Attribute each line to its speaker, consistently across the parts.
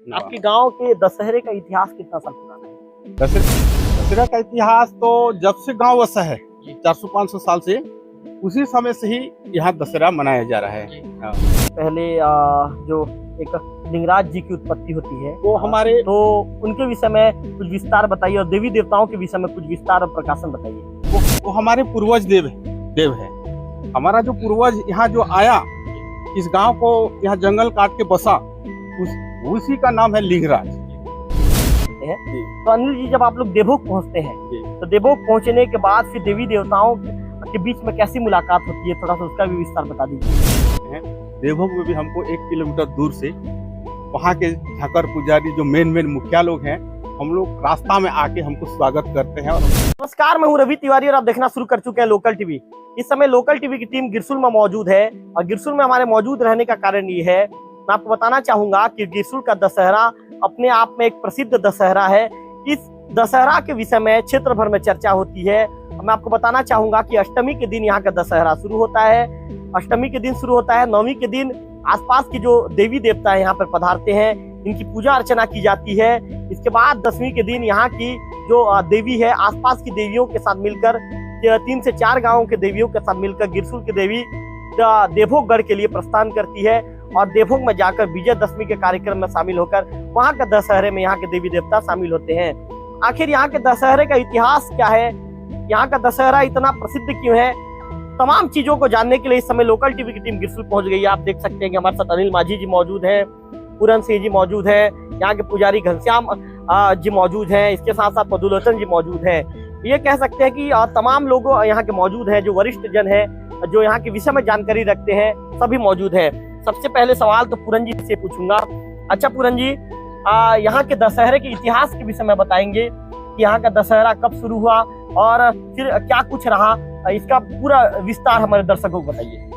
Speaker 1: आपके गांव के दशहरे का इतिहास कितना साल पुराना है?
Speaker 2: दशहरा का इतिहास तो जब से गांव वसा है 400-500 साल से, उसी समय से ही यहाँ दशहरा मनाया जा रहा है। हाँ।
Speaker 1: पहले जो एक लिंगराज जी की उत्पत्ति होती है
Speaker 2: वो हमारे
Speaker 1: तो उनके विषय में कुछ विस्तार बताइए और देवी देवताओं के विषय में कुछ विस्तार और प्रकाशन बताइए।
Speaker 2: वो हमारे पूर्वज देव है। हमारा जो पूर्वज यहाँ जो आया, इस गांव को यहाँ जंगल काट के बसा, उसी का नाम है लिंगराज।
Speaker 1: तो अनिल जी, जब आप लोग देवभोग पहुँचते हैं तो देवभोग पहुँचने के बाद फिर देवी देवताओं के बीच में कैसी मुलाकात होती है, थोड़ा सा उसका भी विस्तार बता दीजिए।
Speaker 2: देवभोग में भी हमको 1 किलोमीटर दूर से वहाँ के ठाकर पुजारी जो मेन मुखिया लोग हैं, हम लोग रास्ता में आके हमको स्वागत करते हैं।
Speaker 1: नमस्कार, मैं हूं रवि तिवारी और आप देखना शुरू कर चुके हैं लोकल टीवी। इस समय लोकल टीवी की टीम गिरसुल में मौजूद है और गिरसुल में हमारे मौजूद रहने का कारण ये है, मैं आपको बताना चाहूंगा कि गिरसुल का दशहरा अपने आप में एक प्रसिद्ध दशहरा है। इस दशहरा के विषय में क्षेत्र भर में चर्चा होती है। मैं आपको बताना चाहूंगा कि अष्टमी के दिन यहाँ का दशहरा शुरू होता है। अष्टमी के दिन शुरू होता है, नवमी के दिन आसपास की जो देवी देवता है यहाँ पर पधारते हैं, इनकी पूजा अर्चना की जाती है। इसके बाद दसवीं के दिन यहाँ की जो देवी है, आसपास की देवियों के साथ मिलकर 3 से 4 गांवों के देवियों के साथ मिलकर गिरसुल की देवी देवभोगगढ़ के लिए प्रस्थान करती है और देवभोग में जाकर विजयदशमी के कार्यक्रम में शामिल होकर वहाँ के दशहरे में यहाँ के देवी देवता शामिल होते हैं। आखिर यहाँ के दशहरे का इतिहास क्या है, यहाँ का दशहरा इतना प्रसिद्ध क्यों है, तमाम चीजों को जानने के लिए इस समय लोकल टीवी की टीम गिरसुल पहुंच गई है। आप देख सकते हैं कि हमारे साथ अनिल माझी जी मौजूद हैं, पूरन सिंह जी मौजूद हैं, यहाँ के पुजारी घनश्याम जी मौजूद हैं, इसके साथ साथ मधुलोचन जी मौजूद हैं। ये कह सकते हैं कि तमाम लोग यहाँ के मौजूद हैं, जो वरिष्ठ जन हैं, जो यहाँ के विषय में जानकारी रखते हैं, सभी मौजूद हैं। सबसे पहले सवाल तो पूरन जी से पूछूंगा। अच्छा पूरन जी, यहाँ के दशहरे के इतिहास के विषय में बताएंगे कि यहाँ का दशहरा कब शुरू हुआ और फिर क्या कुछ रहा, इसका पूरा विस्तार हमारे दर्शकों को बताइए।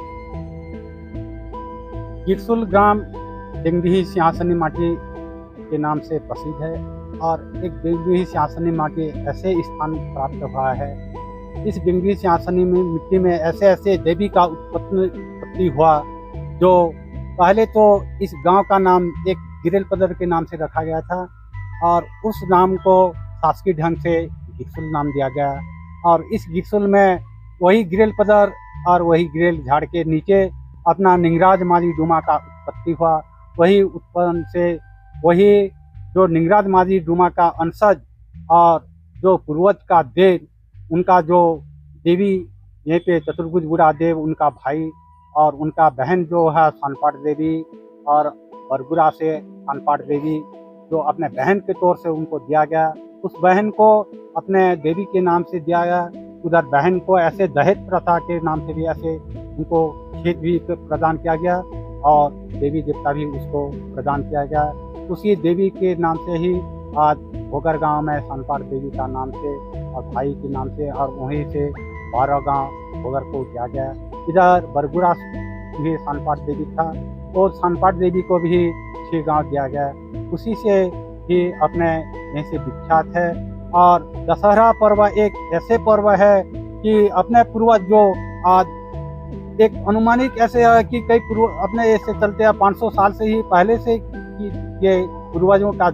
Speaker 3: गिरसुल ग्राम डेंगडीही सिंहासनी माटी के नाम से प्रसिद्ध है और एक डेंगडीही सिंहासनी माटी ऐसे स्थान प्राप्त हुआ है। इस डेंगडीही सिंहासनी में मिट्टी में ऐसे देवी का उत्पत्ति हुआ, जो पहले तो इस गांव का नाम एक गिरेल पदर के नाम से रखा गया था और उस नाम को शासकीय ढंग से गिरसुल नाम दिया गया। और इस गिरसुल में वही गिरेल पदर और वही गिरेल झाड़ के नीचे अपना निंगराज माझी डूमा का उत्पत्ति हुआ। वही उत्पन्न से वही जो निंगराज माझी डूमा का अंशज और जो पूर्वज का देव, उनका जो देवी यहीं पे चतुर्भुज बुढ़ा देव, उनका भाई और उनका बहन जो है सनपाट देवी, और बरगुरा से सनपाट देवी जो अपने बहन के तौर से उनको दिया गया। उस बहन को अपने देवी के नाम से दिया गया। उधर बहन को ऐसे दहेज प्रथा के नाम से भी ऐसे उनको खेत भी प्रदान किया गया और देवी देवता भी उसको प्रदान किया गया। उसी देवी के नाम से ही आज भोगर गांव में सनपाट देवी का नाम से और भाई के नाम से, और वहीं से 12 गांव भोगर को दिया गया। इधर बरगुड़ा भी सनपाट देवी था और सनपाट देवी को भी 6 गांव दिया गया। उसी से ही अपने यहीं से विख्यात है। और दशहरा पर्व एक ऐसे पर्व है कि अपने पूर्वज जो आज एक अनुमानिक ऐसे है कि कई अपने ऐसे चलते हैं 500 साल से ही पहले से कि ये पूर्वजों का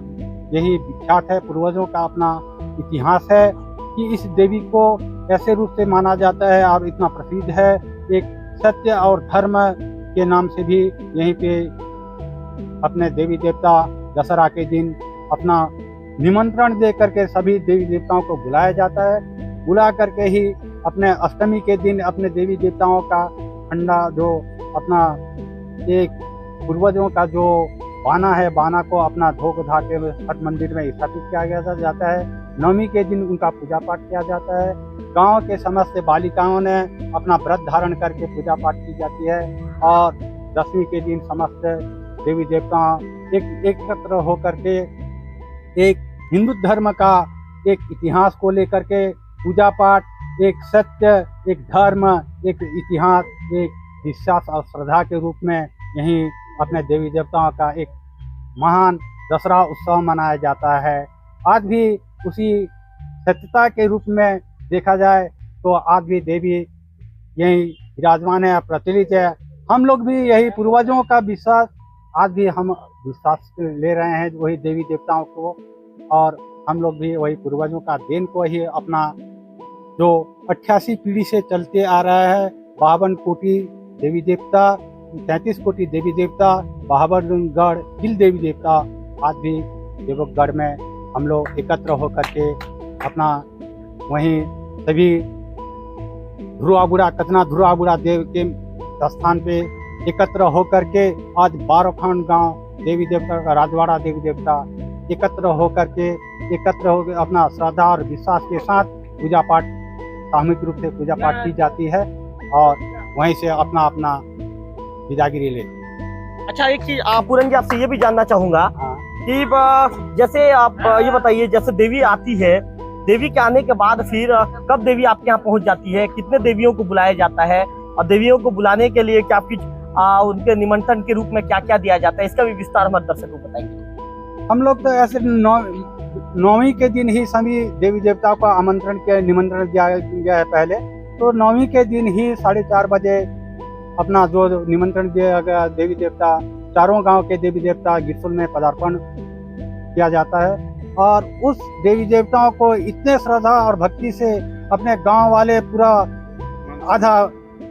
Speaker 3: यही विख्यात है, पूर्वजों का अपना इतिहास है कि इस देवी को ऐसे रूप से माना जाता है और इतना प्रसिद्ध है। एक सत्य और धर्म के नाम से भी यहीं पे अपने देवी देवता दशहरा के दिन अपना निमंत्रण दे करके सभी देवी देवताओं को बुलाया जाता है। बुला करके ही अपने अष्टमी के दिन अपने देवी देवताओं का खंडा, जो अपना एक पूर्वजों का जो बाना है, बाना को अपना धोख धा के हट मंदिर में स्थापित किया जाता है। नवमी के दिन उनका पूजा पाठ किया जाता है। गांव के समस्त बालिकाओं ने अपना व्रत धारण करके पूजा पाठ की जाती है और दसवीं के दिन समस्त देवी देवता एकत्र होकर के एक हिंदू धर्म का एक इतिहास को लेकर के पूजा पाठ, एक सत्य, एक धर्म, एक इतिहास, एक विश्वास और श्रद्धा के रूप में यहीं अपने देवी देवताओं का एक महान दशहरा उत्सव मनाया जाता है। आज भी उसी सत्यता के रूप में देखा जाए तो आज भी देवी यही विराजमान है, प्रचलित है। हम लोग भी यही पूर्वजों का विश्वास आज भी हम विश्वास ले रहे हैं वही देवी देवताओं को, और हम लोग भी वही पूर्वजों का देन को ही अपना जो 88 पीढ़ी से चलते आ रहा है, 52 कोटि देवी देवता, 33 कोटि देवी देवता, 52 गढ़ किल देवी देवता, आज भी देवगढ़ में हम लोग एकत्र होकर के अपना वहीं सभी ध्रुवाबुड़ा कतना ध्रुवाबुड़ा देव के स्थान पे एकत्र होकर के आज 12 खंड गांव देवी देवता का राजवाड़ा देवी देवता एकत्र होकर अपना श्रद्धा और विश्वास के साथ पूजा पाठ सामूहिक रूप से पूजा पाठ की जाती है और वहीं से अपना अपना विदागिरी लेते हैं।
Speaker 1: अच्छा, एक चीज पूरन जी आपसे ये भी जानना चाहूंगा
Speaker 3: हाँ।
Speaker 1: कि जैसे आप ये बताइए, जैसे देवी आती है, देवी के आने के बाद फिर कब देवी आपके यहाँ पहुंच जाती है, कितने देवियों को बुलाया जाता है, और देवियों को बुलाने के लिए क्या कुछ उनके निमंत्रण के रूप में क्या क्या दिया जाता है, इसका भी विस्तार हमारे दर्शकों को बताएंगे।
Speaker 3: हम लोग तो ऐसे नौवीं के दिन ही सभी देवी देवताओं का निमंत्रण दिया गया है। पहले तो नौवीं के दिन ही 4:30 बजे अपना जो निमंत्रण दिया गया देवी देवता, चारों गांव के देवी देवता गिरसुल में पदार्पण किया जाता है, और उस देवी देवताओं को इतने श्रद्धा और भक्ति से अपने गांव वाले पूरा आधा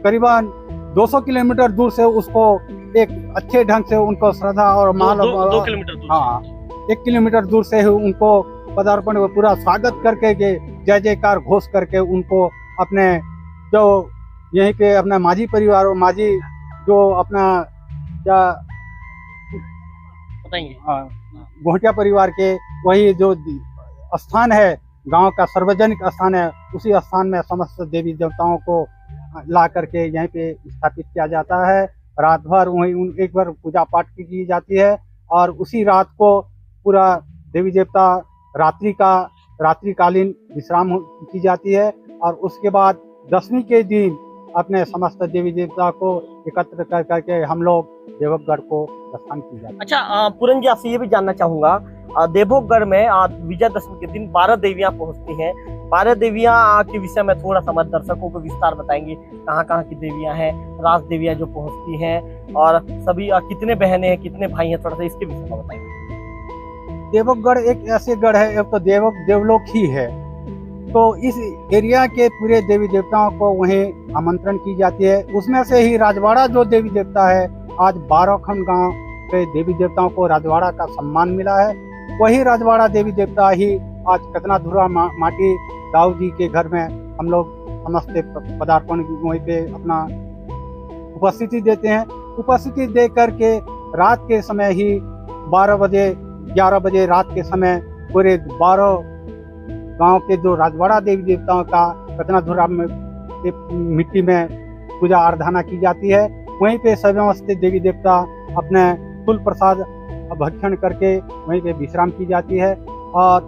Speaker 3: करीबन 200 किलोमीटर दूर से उसको एक अच्छे ढंग से उनको श्रद्धा और मान
Speaker 1: 2 किलोमीटर दूर,
Speaker 3: हाँ 1 किलोमीटर दूर से ही उनको पदार्पण पूरा स्वागत करके के जय जयकार घोष करके उनको अपने जो यहीं के अपना माझी परिवार और माझी जो अपना क्या
Speaker 1: बताएंगे
Speaker 3: गोहटिया परिवार के वही जो स्थान है, गांव का सार्वजनिक स्थान है, उसी स्थान में समस्त देवी देवताओं को ला करके यहीं पे स्थापित किया जाता है। रात भर वहीं एक बार पूजा पाठ की जाती है और उसी रात को पूरा देवी देवता रात्रिकालीन विश्राम की जाती है, और उसके बाद 10वीं के दिन अपने समस्त देवी देवता को एकत्र कर करके हम लोग देवगढ़ को प्रस्थान की जाती है।
Speaker 1: अच्छा, पूरन जी आपसे ये भी जानना चाहूंगा, देवगढ़ में विजयदशमी के दिन 12 देवियां पहुंचती हैं। 12 देवियां के विषय में थोड़ा सा हमारे दर्शकों को विस्तार बताएंगे, कहाँ कहाँ की देवियां हैं, राज देवियां जो पहुंचती हैं, और सभी कितने बहनें हैं, कितने भाई हैं, थोड़ा सा इसके विषय में बताएंगे।
Speaker 3: देवगढ़ एक ऐसे गढ़ है, एक तो देवलोक ही है, तो इस एरिया के पूरे देवी देवताओं को वहीं आमंत्रण की जाती है। उसमें से ही राजवाड़ा जो देवी देवता है, आज 12 खंड गांव के देवी देवताओं को राजवाड़ा का सम्मान मिला है। वही राजवाड़ा देवी देवता ही आज कतनाधुरा माटी दाऊ जी के घर में हम लोग समस्त पदार्पण वहीं पे अपना उपस्थिति देते हैं। उपस्थिति दे करके रात के समय ही 11 बजे रात के समय पूरे 12 गांव के जो राजवाड़ा देवी देवताओं का कतनाधुरा में मिट्टी में पूजा आराधना की जाती है। वहीं पे समस्त देवी देवता अपने फूल प्रसाद भक्षण करके वहीं पे विश्राम की जाती है, और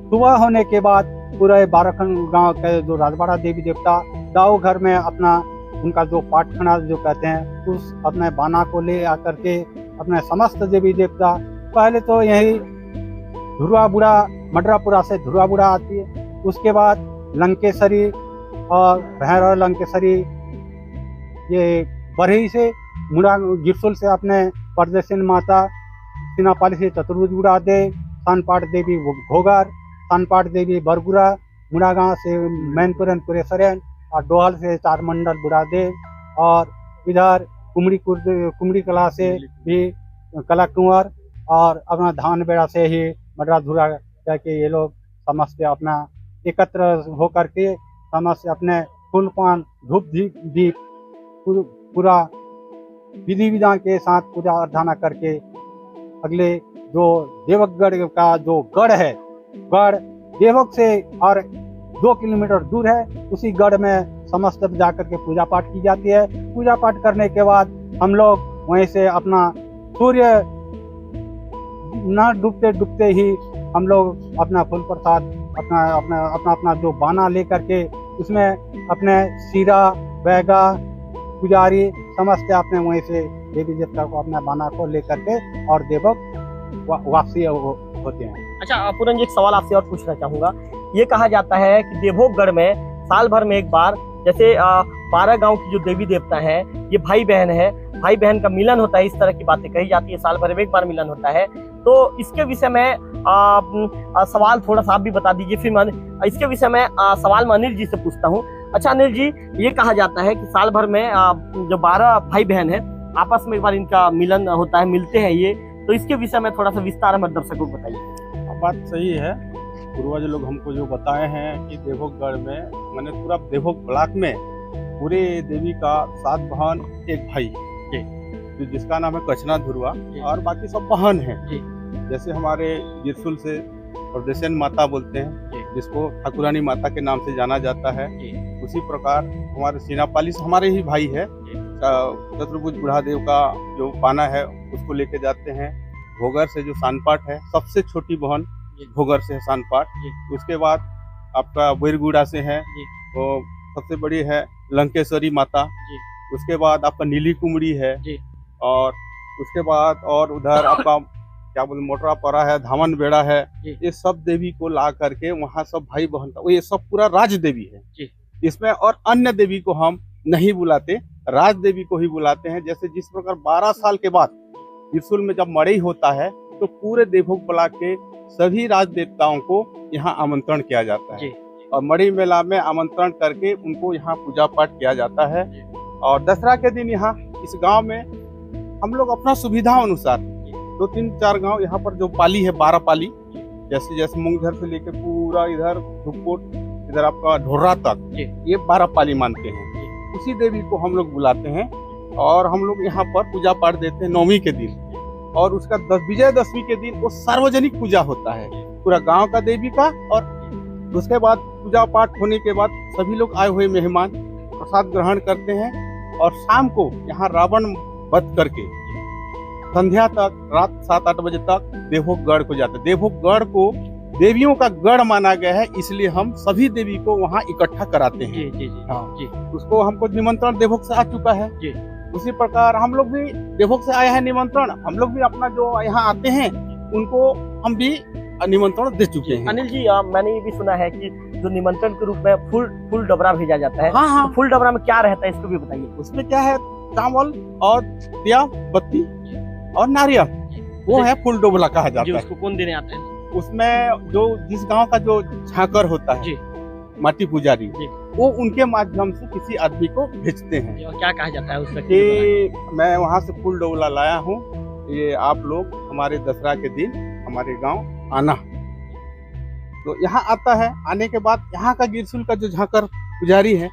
Speaker 3: सुबह होने के बाद पूरे 12 गांव के जो राजवाड़ा देवी देवता दाऊ घर में अपना उनका जो पाठखाना जो कहते हैं उस अपने बाना को ले आकर के अपने समस्त देवी देवता, पहले तो यही ध्रुवाबुड़ा मडरापुरा से ध्रुवाबुड़ा आती है, उसके बाद लंकेश्वरी और भैरव लंकेश्वरी ये बरही से मुड़ा गिरसुल से अपने परदेशन माता सिनापाली से चतुर्भुज बुढ़ा दे, सानपाट देवी घोगर, सानपाट देवी बरगुरा, मुड़ागांव से मैनपुरन पुरेसरन, और डोहल से 4 मंडल बुढ़ा दे, और इधर कुमड़ी कला से भी कला कुंवर, और अपना धान बेड़ा से ही मडराधुरा करके ये लोग समस्त अपना एकत्र होकर के समस्त अपने फूल पान धूप दीप पूरा विधि विधान के साथ पूजा आराधना करके अगले जो देवगढ़ का जो गढ़ है, गढ़ देवक से और 2 किलोमीटर दूर है, उसी गढ़ में समस्त जाकर के पूजा पाठ की जाती है। पूजा पाठ करने के बाद हम लोग वहीं से अपना सूर्य न डूबते ही हम लोग अपना फूल प्रसाद अपना जो बाना लेकर के उसमें अपने सीरा बैगा पुजारी समस्त अपने वहीं से देवी देवता को अपना बाना को लेकर के और देवक वापसी होते हैं।
Speaker 1: अच्छा पूरन जी, एक सवाल आपसे और पूछना चाहूंगा, ये कहा जाता है कि देवोगढ़ में साल भर में एक बार, जैसे 12 गांव की जो देवी देवता हैं ये भाई बहन है, भाई बहन का मिलन होता है, इस तरह की बातें कही जाती है, साल भर में एक बार मिलन होता है। तो इसके विषय में सवाल थोड़ा सा आप भी बता दीजिए, फिर मैं इसके विषय में सवाल मैं अनिल जी से पूछता हूँ। अच्छा अनिल जी, ये कहा जाता है कि साल भर में जो 12 भाई बहन है आपस में एक बार इनका मिलन होता है, मिलते हैं ये, तो इसके विषय में थोड़ा सा विस्तार में दर्शकों को बताइए।
Speaker 2: बात सही है। पूर्वज लोग हमको जो बताए हैं कि देवोगढ़ में, मैंने पूरा देवोग ब्लॉक में पूरे देवी का 7 बहन 1 भाई, जिसका नाम है कचना धुरवा, और बाकी सब बहन हैं। जैसे हमारे गिरसुल से प्रदेशन माता बोलते हैं, जिसको ठाकुरानी माता के नाम से जाना जाता है। उसी प्रकार हमारे सीनापाली से हमारे ही भाई है, चतुर्भुज बुढ़ादेव का जो पाना है उसको लेके जाते हैं। भोगर से जो सानपाट है, सबसे छोटी बहन भोगर से है सानपाट। उसके बाद आपका बैरगुड़ा से है, तो सबसे बड़ी है लंकेश्वरी माता। उसके बाद आपका नीली कुमड़ी है, और उसके बाद और उधर आपका क्या बोलते मोटरापरा है, धामन बेड़ा है। ये सब देवी को ला करके वहाँ सब भाई बहन का, ये सब पूरा राज देवी है इसमें। और अन्य देवी को हम नहीं बुलाते, राज देवी को ही बुलाते हैं। जैसे जिस प्रकार 12 साल के बाद त्रिशूल में जब मड़ई होता है, तो पूरे देवभोग ब्लॉक के सभी राज देवताओं को यहाँ आमंत्रण किया जाता है, और मड़ई मेला में आमंत्रण करके उनको यहाँ पूजा पाठ किया जाता है। और दसरा के दिन यहाँ इस गांव में हम लोग अपना सुविधा अनुसार 2-3-4 गांव यहाँ पर जो पाली है, 12 पाली, जैसे जैसे मुंगझर से लेकर पूरा इधर धुपकोट, इधर आपका ढोर्रा तक, ये 12 पाली मानते हैं। उसी देवी को हम लोग बुलाते हैं, और हम लोग यहाँ पर पूजा पाठ देते हैं 9वीं के दिन। और उसका विजयदशमी के दिन वो सार्वजनिक पूजा होता है पूरा गांव का देवी का। और उसके बाद पूजा पाठ होने के बाद सभी लोग आए हुए मेहमान प्रसाद ग्रहण करते हैं, और शाम को यहाँ रावण वध करके संध्या तक, रात 7-8 बजे तक देवभोगगढ़ को जाते हैं। देवभोगगढ़ को देवियों का गढ़ माना गया है, इसलिए हम सभी देवी को वहाँ इकट्ठा कराते हैं। उसको हमको निमंत्रण देवभोग से आ चुका है। उसी प्रकार हम लोग भी देवभोग से आए हैं निमंत्रण, हम लोग भी अपना जो यहाँ आते हैं उनको हम भी निमंत्रण दे चुके हैं।
Speaker 1: अनिल जी, मैंने ये भी सुना है कि जो निमंत्रण के रूप में फूल डबरा भेजा जाता है।
Speaker 2: हाँ।
Speaker 1: तो फूल डबरा में क्या रहता है, इसको भी बताइए।
Speaker 2: उसमें क्या है, चावल और दिया बत्ती और नारियल, वो है फूल डोबला कहा जाता है।
Speaker 1: उसको कौन देने आता है?
Speaker 2: उसमें जो जिस गांव का जो झांकर होता है, माटी पुजारी, वो उनके माध्यम से किसी आदमी को भेजते हैं।
Speaker 1: क्या कहा जाता है उसका?
Speaker 2: कि मैं वहाँ से फूल डोबला लाया हूँ, ये आप लोग हमारे दसरा के दिन हमारे गांव आना। तो यहाँ आता है, आने के बाद यहाँ का गिरसुल का जो झांकर पुजारी है,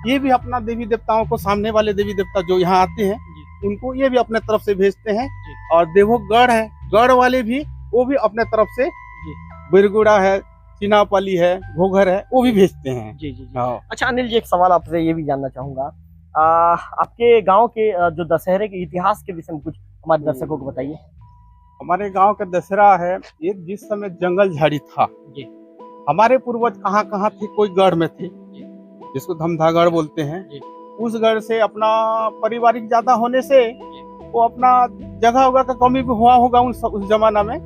Speaker 2: ये भी अपना देवी देवताओं को, सामने वाले देवी देवता जो यहाँ आते हैं उनको ये भी अपने तरफ से भेजते हैं। और देवभोगगढ़ है, गढ़ वाले भी वो भी अपने तरफ से, बैरगुड़ा है, सीनापाली है, भोगर है, वो भी भेजते हैं।
Speaker 1: जी। अच्छा अनिल जी, एक सवाल आपसे ये भी जानना चाहूंगा, आपके गांव के जो दशहरे के इतिहास के विषय में कुछ हमारे दर्शकों को बताइए।
Speaker 2: हमारे गांव का दशहरा है, ये जिस समय जंगल झाड़ी था, हमारे पूर्वज कहाँ कहाँ थे, कोई गढ़ में थे जिसको धमधागढ़ बोलते हैं। उस गढ़ से अपना पारिवारिक ज्यादा होने से वो अपना जगह वगह का कमी भी हुआ होगा उस जमाना में,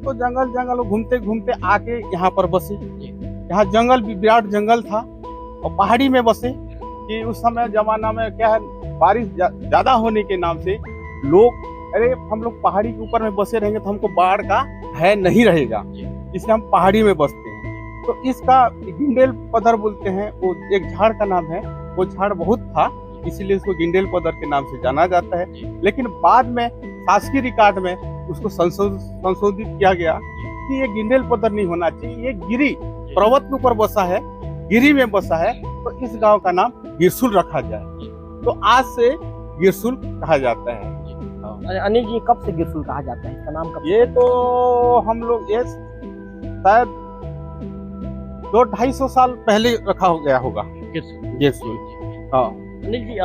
Speaker 2: तो जंगल घूमते घूमते आके यहाँ पर बसे। यहाँ जंगल भी विराट जंगल था, और पहाड़ी में बसे कि उस समय जमाना में क्या है, बारिश ज्यादा होने के नाम से लोग, अरे हम लोग पहाड़ी के ऊपर में बसे रहेंगे तो हमको बाढ़ का भय नहीं रहेगा, इसलिए हम पहाड़ी में बसते हैं। तो इसका गिंडेल पदर बोलते हैं, वो एक झाड़ का नाम है। वो झाड़ बहुत था, इसीलिए उसको गिंडेल पदर के नाम से जाना जाता है। लेकिन बाद में शासकीय रिकॉर्ड में उसको संशोधित किया गया कि ये गिंडेल पदर नहीं होना चाहिए, ये गिरी पर्वत के ऊपर बसा है, गिरी में बसा है, तो इस गांव का नाम गिरसुल रखा जाए। तो आज से गिरसुल कहा जाता है।
Speaker 1: अनिल जी, कब से गिरसुल कहा जाता है, इसका नाम कब?
Speaker 2: ये तो हम लोग ये शायद 200-250 साल पहले रखा हो गया होगा गिरसुल। हाँ
Speaker 1: अनिल जी,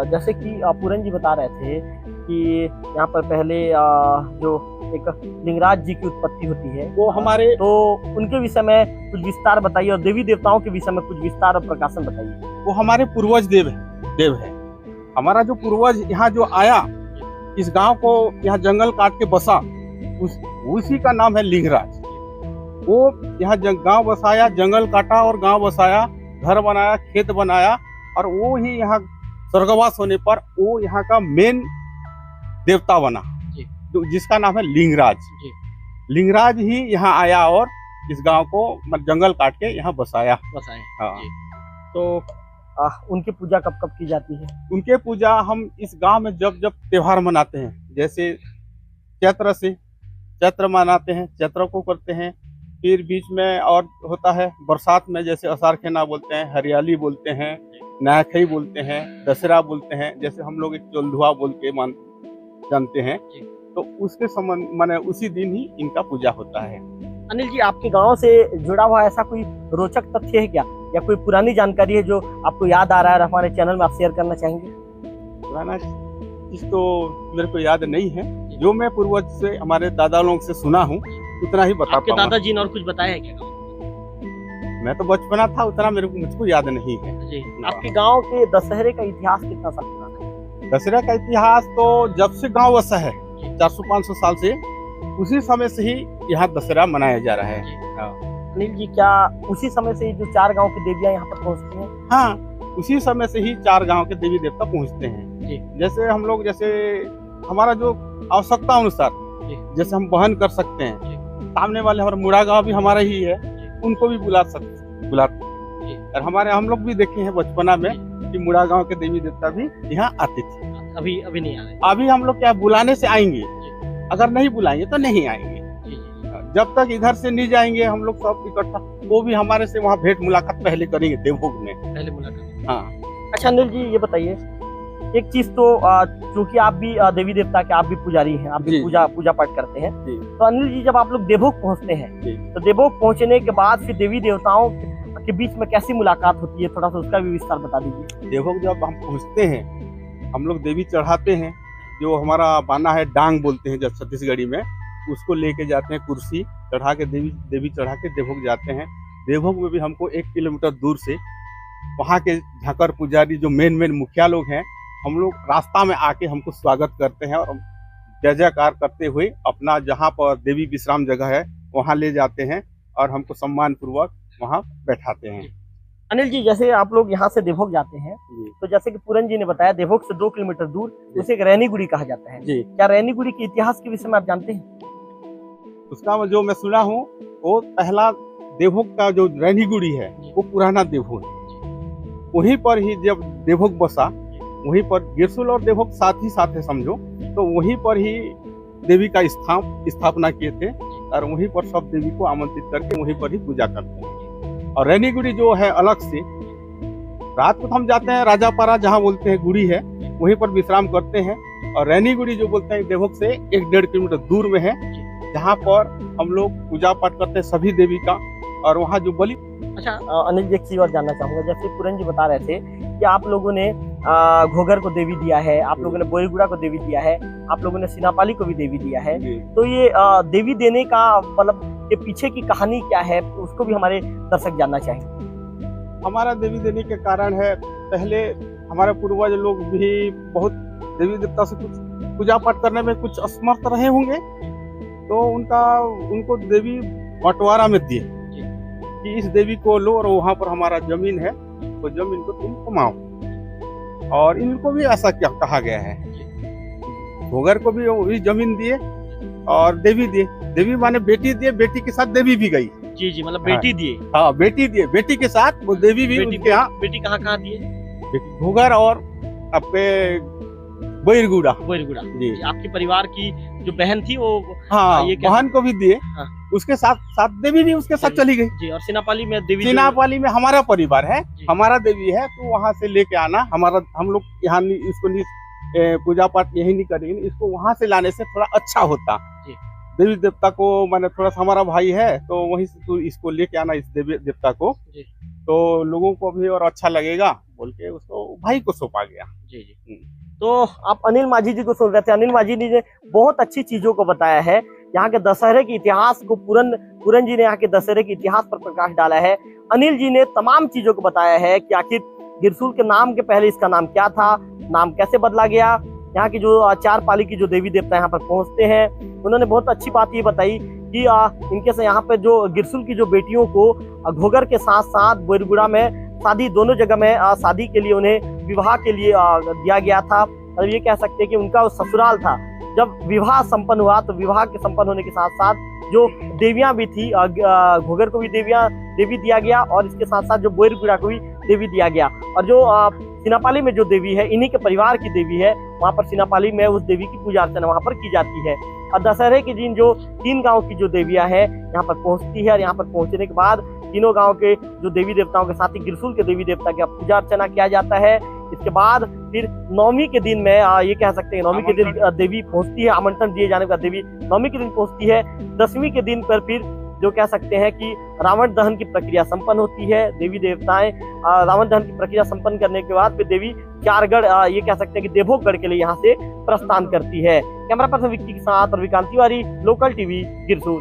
Speaker 1: जैसे कि पूरन जी बता रहे थे कि यहाँ पर पहले जो एक लिंगराज जी की उत्पत्ति होती है,
Speaker 2: वो हमारे,
Speaker 1: तो उनके विषय में कुछ विस्तार बताइए, और देवी देवताओं के विषय में कुछ विस्तार और प्रकाशन बताइए।
Speaker 2: वो हमारे पूर्वज देव है। हमारा जो पूर्वज यहाँ जो आया, इस गांव को यहाँ जंगल काट के बसा, उसी का नाम है लिंगराज। वो यहाँ गांव बसाया, जंगल काटा और गांव बसाया, घर बनाया, खेत बनाया, और वो ही यहाँ स्वर्गवास होने पर वो यहाँ का मेन देवता बना,
Speaker 1: जी।
Speaker 2: जिसका नाम है लिंगराज।
Speaker 1: जी।
Speaker 2: लिंगराज ही यहाँ आया और इस गांव को जंगल काट के यहाँ बसाया।
Speaker 1: बसाए।
Speaker 2: हाँ।
Speaker 1: जी। तो उनकी पूजा कब कब की जाती है?
Speaker 2: उनके पूजा हम इस गांव में जब जब त्योहार मनाते हैं, जैसे चैत्र मनाते हैं, चैत्र को करते हैं। फिर बीच में और होता है बरसात में, जैसे असार खेना बोलते हैं, हरियाली बोलते हैं, नयाखई बोलते हैं, दशहरा बोलते हैं। जैसे हम लोग एक चोलधुआ बोल के जानते हैं, तो उसके संबंध माने उसी दिन ही इनका पूजा होता है।
Speaker 1: अनिल जी, आपके गांव से जुड़ा हुआ ऐसा कोई रोचक तथ्य है क्या, या कोई पुरानी जानकारी है जो आपको याद आ रहा है और हमारे चैनल में आप शेयर करना चाहेंगे?
Speaker 2: पुराना चीज तो मेरे को याद नहीं है, जो मैं पूर्वज से हमारे दादा लोग से सुना हूँ उतना ही बता
Speaker 1: आपके
Speaker 2: पाऊंगा।
Speaker 1: दादाजी ने और कुछ बताया है क्या?
Speaker 2: मैं तो बचपना था, उतना मुझको याद नहीं है।
Speaker 1: जी। आपके गांव के दशहरे का इतिहास कितना साल पुराना है?
Speaker 2: दशहरा का इतिहास तो जब से गांव वसा है 400-500 साल से, उसी समय से ही यहाँ दशहरा मनाया जा रहा है। हाँ।
Speaker 1: अनिल जी, क्या उसी समय से जो 4 गांव की देवियां यहाँ पर पहुँचती हैं?
Speaker 2: हाँ, उसी समय से ही 4 गांव के देवी देवता पहुँचते हैं।
Speaker 1: जी।
Speaker 2: जैसे हम लोग, जैसे हमारा जो आवश्यकता अनुसार जैसे हम वहन कर सकते हैं, सामने वाले हमारा मुड़ा गांव भी हमारा ही है, उनको भी बुलाते। और हम लोग भी देखे हैं बचपना में कि मुड़ा गांव के देवी देवता भी यहाँ आते थे।
Speaker 1: अभी नहीं आ रहे?
Speaker 2: अभी हम लोग क्या बुलाने से आएंगे, अगर नहीं बुलाएंगे तो नहीं आएंगे। जब तक इधर से नहीं जाएंगे हम लोग सब इकट्ठा, वो भी हमारे से वहाँ भेंट मुलाकात पहले करेंगे देवभोग में।
Speaker 1: पहले मुलाकात।
Speaker 2: हाँ।
Speaker 1: अच्छा अनिल जी, ये बताइए एक चीज, तो क्योंकि आप भी देवी देवता के आप भी पुजारी हैं, आप भी पूजा पाठ करते हैं, तो अनिल जी जब आप लोग देवभोग पहुंचते हैं, तो देवभोग पहुंचने के बाद फिर देवी देवताओं के बीच में कैसी मुलाकात होती है, थोड़ा सा उसका भी विस्तार बता दीजिए।
Speaker 2: देवभोग जब हम पहुंचते हैं, हम लोग देवी चढ़ाते हैं, जो हमारा बाना है डांग बोलते हैं जब छत्तीसगढ़ी में, उसको लेके जाते हैं, कुर्सी चढ़ा के देवी चढ़ा के देवभोग जाते हैं। देवभोग में भी हमको 1 किलोमीटर दूर से वहाँ के झाकर पुजारी जो मेन मुखिया लोग हैं, हम लोग रास्ता में आके हमको स्वागत करते हैं और जय जयकार करते हुए अपना जहाँ पर देवी विश्राम जगह है वहाँ ले जाते हैं और हमको सम्मान पूर्वक वहाँ बैठाते हैं।
Speaker 1: अनिल जी, जैसे आप लोग यहाँ से देवभोग जाते हैं, तो जैसे कि पूरन जी ने बताया, देवभोग से 2 किलोमीटर दूर उसे एक रैनीगुड़ी कहा जाता है। क्या रैनीगुड़ी के इतिहास के विषय में आप जानते हैं?
Speaker 2: उसका जो मैं सुना हूँ, वो पहला देवभोग का जो रैनीगुड़ी है वो पुराना देवभोग है। वहीं पर ही जब देवभोग बसा, वहीं पर गिरसुल और देवभोग साथ ही साथ है समझो, तो वहीं पर ही देवी का स्थापना किए थे और वहीं पर सब देवी को आमंत्रित करके वहीं पर ही पूजा करते हैं। और रैनीगुड़ी जो है अलग से, रात को हम जाते हैं राजापारा, जहाँ बोलते हैं गुड़ी है, वहीं पर विश्राम करते हैं। और रैनीगुड़ी जो बोलते हैं देवभोग से 1-1.5 किलोमीटर दूर में है, जहाँ पर हम लोग पूजा पाठ करते हैं सभी देवी का, और वहाँ जो बलि।
Speaker 1: अच्छा अनिल जी, एक चीज और जानना चाहूंगा, जैसे पूरन जी बता रहे थे कि आप लोगों ने घोगर को देवी दिया है, आप लोगों ने बोईगुड़ा को देवी दिया है, आप लोगों ने सिनापाली को भी देवी दिया है, तो ये देवी देने का मतलब के पीछे की कहानी क्या है, उसको भी हमारे दर्शक जानना चाहेंगे।
Speaker 2: हमारा देवी देने के कारण है, पहले हमारे पूर्वज लोग भी बहुत देवी देवता से कुछ पूजा पाठ करने में कुछ असमर्थ रहे होंगे, तो उनको देवी बंटवारा में दिए कि इस देवी को लो और वहाँ पर हमारा जमीन है, तो जमीन को तुम कमाओ। और इनको भी ऐसा क्या कहा गया है, घोगर को भी वही जमीन दिए और देवी दिए। देवी माने बेटी दिए, बेटी के साथ देवी भी गई।
Speaker 1: जी, मतलब बेटी दिए।
Speaker 2: हाँ, बेटी दिए, बेटी के साथ वो देवी भी उनके यहाँ।
Speaker 1: बेटी कहाँ दिए?
Speaker 2: बेटी घोगर और आपके बोईगुड़ा
Speaker 1: जी। आपके परिवार की जो बहन थी वो,
Speaker 2: हाँ, बहन को भी दिए।
Speaker 1: हाँ।
Speaker 2: उसके साथ देवी भी उसके साथ चली गई जी।
Speaker 1: और सिनापाली में देवी,
Speaker 2: सिनापाली में हमारा परिवार है, हमारा देवी है, तो वहाँ से लेके आना। हम लोग यहाँ इसको पूजा पाठ यही नहीं करेंगे, इसको वहाँ से लाने से थोड़ा अच्छा होता। देवी देवता को मैंने थोड़ा सा, हमारा भाई है तो वहीं से तू इसको लेके आना, इस देवी देवता को, तो लोगों को भी और अच्छा लगेगा बोल के उसको भाई को सौंपा गया। जी।
Speaker 1: तो आप अनिल माझी जी को सुन रहे थे। अनिल माझी जी ने बहुत अच्छी चीजों को बताया है, यहाँ के दशहरे के इतिहास को पूरन जी ने यहाँ के दशहरे के इतिहास पर प्रकाश डाला है। अनिल जी ने तमाम चीजों को बताया है कि आखिर गिरसुल के नाम के पहले इसका नाम क्या था, नाम कैसे बदला गया, यहाँ की जो 4 पाली की जो देवी देवता यहाँ पर पहुँचते हैं। उन्होंने बहुत अच्छी बात ये बताई कि इनके से यहाँ पे जो गिरसुल की जो बेटियों को घोगर के साथ साथ बोईगुड़ा में शादी, दोनों जगह में शादी के लिए उन्हें विवाह के लिए दिया गया था। और ये कह सकते हैं कि उनका ससुराल था जब विवाह संपन्न हुआ तो विवाह के संपन्न होने के साथ साथ जो देवियां भी थी, घोगर को भी देवी दिया गया और इसके साथ साथ जो बोरगुड़ा को भी देवी दिया गया। और जो सिनापाली में जो देवी है, इन्हीं के परिवार की देवी है, वहाँ पर सिनापाली में उस देवी की पूजा अर्चना वहाँ पर की जाती है। और दशहरे के दिन जो 3 गांव की जो देवियां है यहाँ पर पहुँचती है और यहाँ पर पहुँचने के बाद तीनों गांव के जो देवी देवताओं के साथ ही गिरसुल के देवी देवता की पूजा अर्चना किया जाता है। इसके बाद फिर नवमी के दिन में ये कह सकते हैं, नवमी के दिन देवी पहुंचती है, आमंत्रण दिए जाने का देवी नवमी के दिन पहुंचती है। 10वीं के दिन पर फिर जो कह सकते हैं कि रावण दहन की प्रक्रिया संपन्न होती है। देवी देवताएं रावण दहन की प्रक्रिया संपन्न करने के बाद फिर देवी चारगढ़, ये कह सकते हैं कि देवोगढ़ के लिए यहाँ से प्रस्थान करती है। कैमरा पर्सन विक्की के साथ और विकांत तिवारी, लोकल टीवी, गिरसूल।